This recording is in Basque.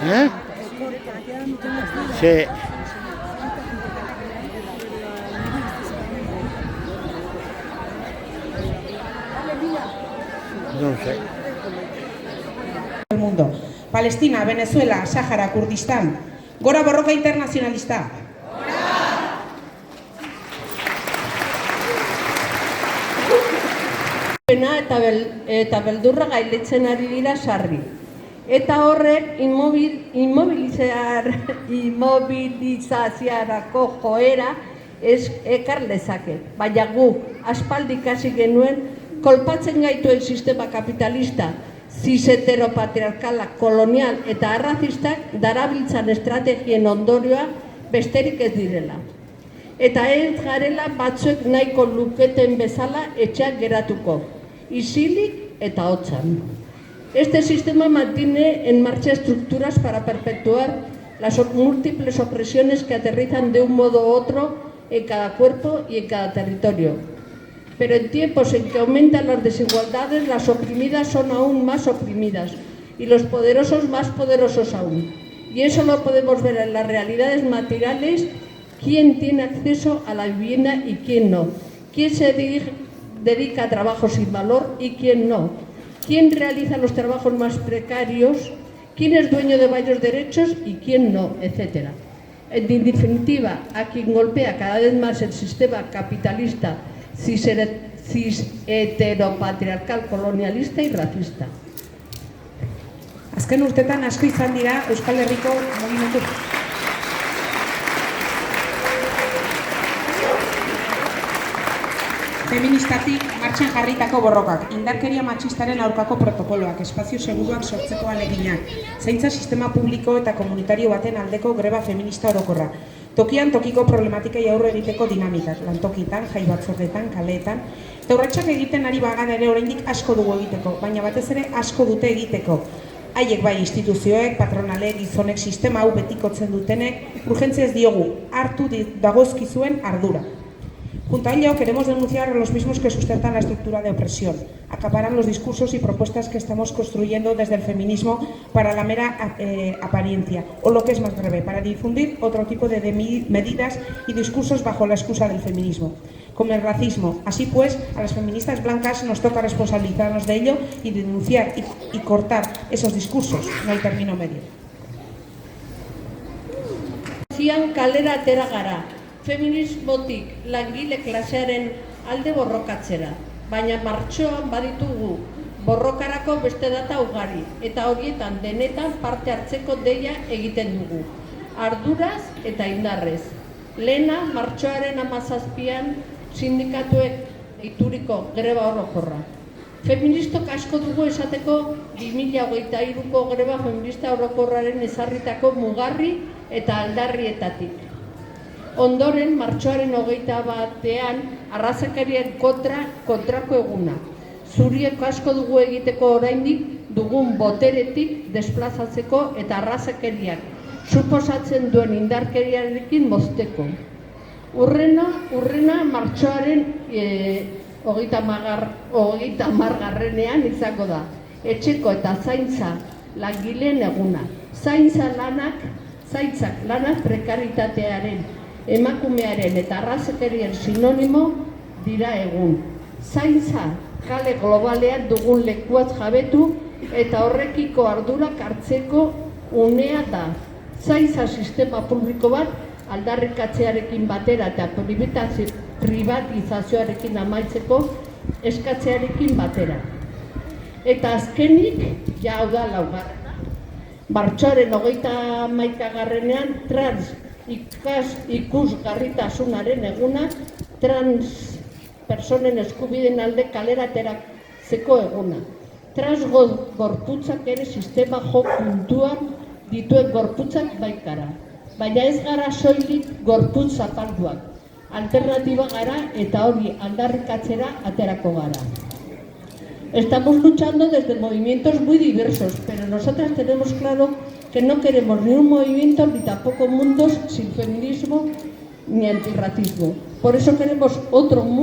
¿Eh? Sí. No sé. El mundo. Palestina, Venezuela, Sáhara, Kurdistán. Gora borroka internazionalista. Eta beldurra gailetzen ari dira sarri. Eta horrek immobilizaziarako joera ekar lezake. Baina guk aspaldi ikasi genuen kolpatzen gaituen sistema kapitalista, cis-heteropatriarkala, kolonial eta arrazistak darabiltzan estrategien ondorioa besterik ez direla. Eta ez garela batzuek nahiko luketen bezala etxeak geratuko, isilik eta hotzan. Este sistema mantiene en marcha estructuras para perpetuar las múltiples opresiones que aterrizan de un modo u otro en cada cuerpo y en cada territorio. Pero en tiempos en que aumentan las desigualdades, las oprimidas son aún más oprimidas y los poderosos más poderosos aún. Y eso lo podemos ver en las realidades materiales, quién tiene acceso a la vivienda y quién no, quién se dedica a trabajos sin valor y quién no, quién realiza los trabajos más precarios, quién es dueño de varios derechos y quién no, etc. En definitiva, a quien golpea cada vez más el sistema capitalista cis-heteropatriarkal, kolonialista y racista. Azken urtetan asko izan dira Euskal Herriko mugimendu feministatik martxan jarritako borrokak, indarkeria matxistaren aurkako protokoloak, espazio seguruak sortzeko aleginak, zaintza sistema publiko eta komunitario baten aldeko greba feminista orokorra, tokian tokiko problematikei aurre egiteko dinamikak, lantokitan, jai batzordetan, kaleetan, eta urratsak egiten ari bagan ere oraindik asko dugu egiteko, baina batez ere asko dute egiteko. Haiek bai instituzioek, patronalek, gizonek, sistema hau betikotzen dutenek, urgentzia ez diogu, hartu dagozkizuen ardura. Junto a ello, queremos denunciar a los mismos que sustentan la estructura de opresión, acaparan los discursos y propuestas que estamos construyendo desde el feminismo para la mera apariencia, o lo que es más grave, para difundir otro tipo de medidas y discursos bajo la excusa del feminismo, como el racismo. Así pues, a las feministas blancas nos toca responsabilizarnos de ello y denunciar y cortar esos discursos, no hay término medio. Kalera atera gara. Feminismotik langile klasearen alde borrokatzera, baina martxoan baditugu borrokarako beste data ugari, eta horietan denetan parte hartzeko deia egiten dugu, arduraz eta indarrez. Lehena, martxoaren 17an sindikatuek deituriko greba orokorra. Feministok asko dugu esateko 2023ko greba feminista orokorraren ezarritako mugarri eta aldarrietatik. Ondoren, martxoaren 21an, arrazakarien kontrako eguna. Zuriek asko dugu egiteko oraindik dugun boteretik desplazatzeko eta arrazakeriak suposatzen duen indarkeriarekin mozteko. Urrena martxoaren 30. izango da. Etxeko eta zaintza langileen eguna. Zaintzak lanak prekaritatearen, emakumearen eta arrazakerien sinonimo dira egun. Zaintza kale globalean dugun lekuaz jabetu eta horrekiko ardurak hartzeko unea da. Zaintza sistema publiko bat aldarrikatzearekin batera eta privatizazioarekin amaitzeko eskatzearekin batera. Eta azkenik, ja hau da laugarrena, martxoaren 31. trans ikusgarritasunaren eguna, trans personen eskubideen alde kalera ateratzeko eguna. Trans gorputzak ere sistema jo puntuan dituen gorputzak baikara. Baina ez gara soilik gorputz zapalduak. Alternatiba gara eta hori aldarrikatzera aterako gara. Estamos luchando desde movimientos muy diversos, pero nosotras tenemos claro que no queremos ni un movimiento ni tampoco mundos sin feminismo ni antirracismo. Por eso queremos otro mundo.